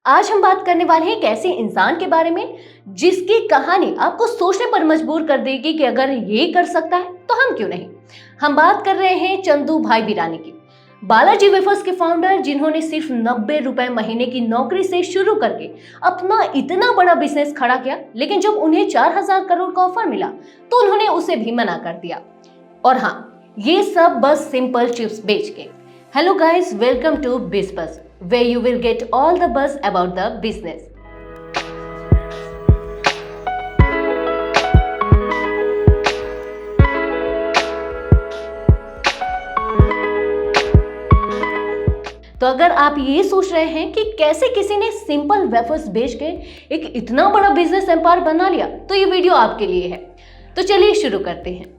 आज हम बात करने वाले हैं एक ऐसे इंसान के बारे में जिसकी कहानी आपको सोचने पर मजबूर कर देगी कि अगर ये कर सकता है तो हम क्यों नहीं। हम बात कर रहे हैं चंदू भाई वीरानी की, बालाजी वेफर्स के फाउंडर, जिन्होंने सिर्फ 90 रुपए महीने की नौकरी से शुरू करके अपना इतना बड़ा बिजनेस खड़ा किया। लेकिन जब उन्हें 4000 करोड़ का ऑफर मिला तो उन्होंने उसे भी मना कर दिया। और हाँ, ये सब बस सिंपल चिप्स बेच के। Hello guys, welcome to Bizbus, where you will get all the buzz about the business. तो अगर आप ये सोच रहे हैं कि कैसे किसी ने सिंपल वेफर्स बेच के एक इतना बड़ा बिजनेस एम्पायर बना लिया, तो ये वीडियो आपके लिए है। तो चलिए शुरू करते हैं।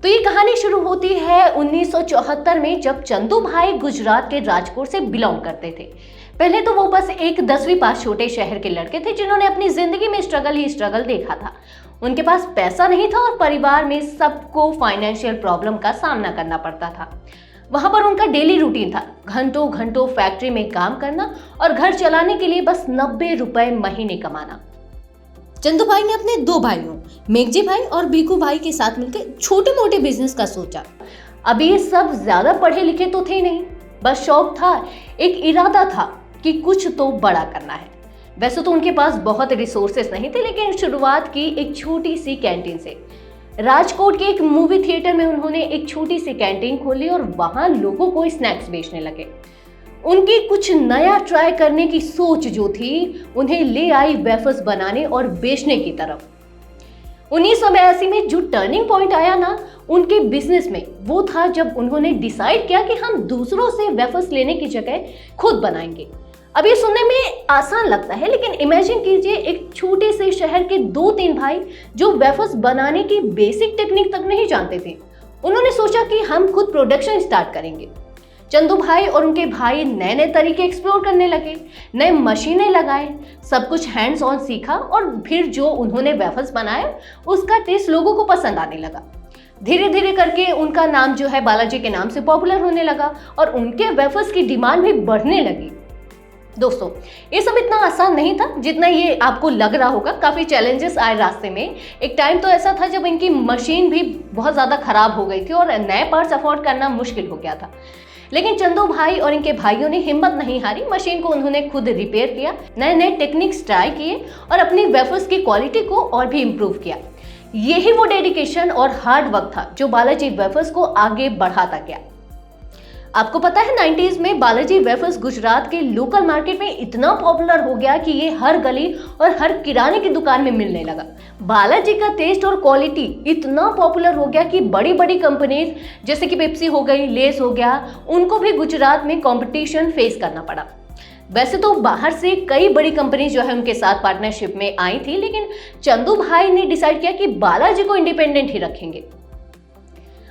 तो ये कहानी शुरू होती है 1974 में, जब चंदू भाई गुजरात के राजकोट से बिलोंग करते थे। पहले तो वो बस एक 10वीं पास छोटे शहर के लड़के थे जिन्होंने अपनी जिंदगी में स्ट्रगल ही स्ट्रगल देखा था। उनके पास पैसा नहीं था और परिवार में सबको फाइनेंशियल प्रॉब्लम का सामना करना पड़ता था। वहां पर उनका डेली रूटीन था घंटों घंटों फैक्ट्री में काम करना और घर चलाने के लिए बस 90 रुपए महीने कमाना। चंदू भाई ने अपने दो भाइयों मेघजी भाई और बीकू भाई के साथ मिलकर छोटे मोटे बिजनेस का सोचा। अब ये सब ज्यादा पढ़े लिखे तो थे नहीं, बस शौक था, एक इरादा था कि कुछ तो बड़ा करना है। वैसे तो उनके पास बहुत रिसोर्सेस नहीं थे, लेकिन शुरुआत की एक छोटी सी कैंटीन से। राजकोट के एक मूवी थिएटर में उन्होंने एक छोटी सी कैंटीन खोली और वहां लोगों को स्नैक्स बेचने लगे। उनकी कुछ नया ट्राई करने की सोच जो थी उन्हें ले आई वेफर्स बनाने और बेचने की तरफ। 1982 में जो टर्निंग पॉइंट आया ना उनके बिजनेस में, वो था जब उन्होंने डिसाइड किया कि हम दूसरों से वेफर्स लेने की जगह खुद बनाएंगे। अब ये सुनने में आसान लगता है, लेकिन इमेजिन कीजिए एक छोटे से शहर के 2-3 भाई जो वेफर्स बनाने की बेसिक टेक्निक तक नहीं जानते थे। उन्होंने सोचा कि हम खुद प्रोडक्शन स्टार्ट करेंगे। चंदू भाई और उनके भाई नए नए तरीके एक्सप्लोर करने लगे, नए मशीनें लगाए, सब कुछ हैंड्स ऑन सीखा और फिर जो उन्होंने वेफर्स बनाया उसका टेस्ट लोगों को पसंद आने लगा। धीरे धीरे करके उनका नाम जो है बालाजी के नाम से पॉपुलर होने लगा और उनके वेफर्स की डिमांड भी बढ़ने लगी। दोस्तों, ये सब इतना आसान नहीं था जितना ये आपको लग रहा होगा। काफी चैलेंजेस आए रास्ते में। एक टाइम तो ऐसा था जब इनकी मशीन भी बहुत ज्यादा खराब हो गई थी और नए पार्ट्स अफोर्ड करना मुश्किल हो गया था। लेकिन चंदू भाई और इनके भाइयों ने हिम्मत नहीं हारी। मशीन को उन्होंने खुद रिपेयर किया, नए नए टेक्निक्स ट्राई किए और अपनी वेफर्स की क्वालिटी को और भी इम्प्रूव किया। यही वो डेडिकेशन और हार्ड वर्क था जो बालाजी वेफर्स को आगे बढ़ाता गया। आपको पता है 90s में बालाजी वेफर्स गुजरात के लोकल मार्केट में इतना पॉपुलर हो गया कि ये हर गली और हर किराने की दुकान में मिलने लगा। बालाजी का टेस्ट और क्वालिटी इतना पॉपुलर हो गया कि बड़ी बड़ी कंपनीज जैसे कि पेप्सी हो गई, लेस हो गया, उनको भी गुजरात में कंपटीशन फेस करना पड़ा। वैसे तो बाहर से कई बड़ी कंपनी जो है उनके साथ पार्टनरशिप में आई थी, लेकिन चंदू भाई ने डिसाइड किया कि बालाजी को इंडिपेंडेंट ही रखेंगे।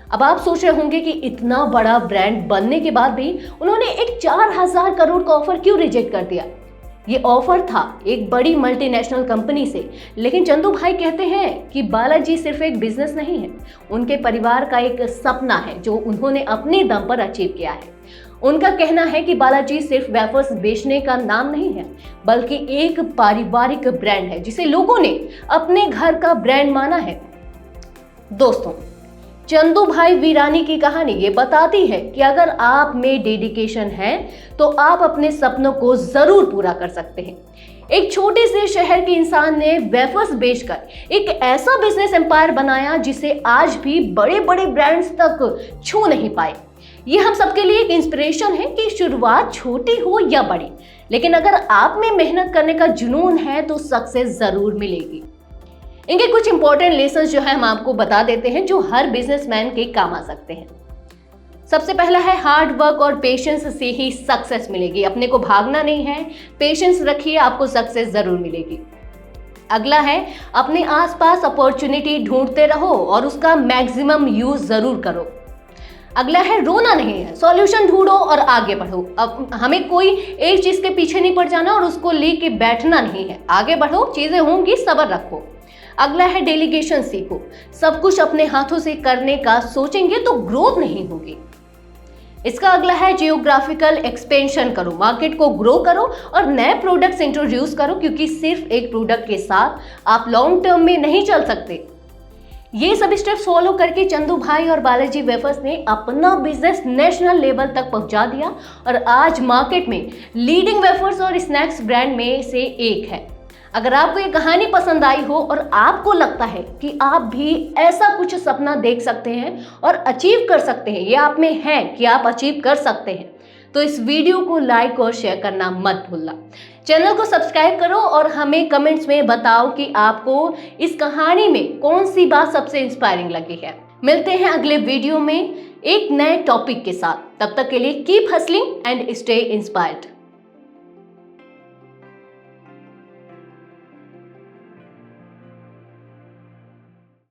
अब आप सोच रहे होंगे कि इतना बड़ा ब्रांड बनने के बाद भी उन्होंने एक 4000 करोड़ का ऑफर क्यों रिजेक्ट कर दिया। ये ऑफर था एक बड़ी मल्टीनेशनल कंपनी से, लेकिन चंदू भाई कहते हैं कि बालाजी सिर्फ एक बिजनेस नहीं है, उनके परिवार का एक सपना है जो उन्होंने अपने दम पर अचीव किया है। उनका कहना है कि बालाजी सिर्फ वेफर्स बेचने का नाम नहीं है, बल्कि एक पारिवारिक ब्रांड है जिसे लोगों ने अपने घर का ब्रांड माना है। दोस्तों, चंदू भाई वीरानी की कहानी ये बताती है कि अगर आप में डेडिकेशन है तो आप अपने सपनों को जरूर पूरा कर सकते हैं। एक छोटे से शहर के इंसान ने वेफर्स बेचकर एक ऐसा बिजनेस एम्पायर बनाया जिसे आज भी बड़े बड़े ब्रांड्स तक छू नहीं पाए। ये हम सबके लिए एक इंस्पिरेशन है कि शुरुआत छोटी हो या बड़ी, लेकिन अगर आप में मेहनत करने का जुनून है तो सक्सेस जरूर मिलेगी। इनके कुछ इंपॉर्टेंट लेसन जो है हम आपको बता देते हैं जो हर बिजनेसमैन के काम आ सकते हैं। सबसे पहला है हार्ड वर्क और पेशेंस से ही सक्सेस मिलेगी। अपने को भागना नहीं है, पेशेंस रखिए, आपको सक्सेस जरूर मिलेगी। अगला है अपने आसपास अपॉर्चुनिटी ढूंढते रहो और उसका मैक्सिमम यूज जरूर करो। अगला है रोना नहीं है, सॉल्यूशन ढूंढो और आगे बढ़ो। अब हमें कोई एक चीज के पीछे नहीं पड़ जाना और उसको लेके बैठना नहीं है, आगे बढ़ो, चीजें होंगी, सब्र रखो। अगला है डेलीगेशन सीखो। सब कुछ अपने हाथों से करने का सोचेंगे तो ग्रोथ नहीं होगी। इसका अगला है जियोग्राफिकल एक्सपेंशन करो, मार्केट को ग्रो करो और नए प्रोडक्ट्स इंट्रोड्यूस करो, क्योंकि सिर्फ एक प्रोडक्ट के साथ आप लॉन्ग टर्म में नहीं चल सकते। ये सभी स्टेप्स फॉलो करके चंदू भाई और बालाजी वेफर्स ने अपना बिजनेस नेशनल लेवल तक पहुंचा दिया और आज मार्केट में लीडिंग वेफर्स और स्नैक्स ब्रांड में से एक है। अगर आपको ये कहानी पसंद आई हो और आपको लगता है कि आप भी ऐसा कुछ सपना देख सकते हैं और अचीव कर सकते हैं, ये आप में है कि आप अचीव कर सकते हैं, तो इस वीडियो को लाइक और शेयर करना मत भूलना। चैनल को सब्सक्राइब करो और हमें कमेंट्स में बताओ कि आपको इस कहानी में कौन सी बात सबसे इंस्पायरिंग लगी है। मिलते हैं अगले वीडियो में एक नए टॉपिक के साथ। तब तक के लिए keep hustling and stay inspired.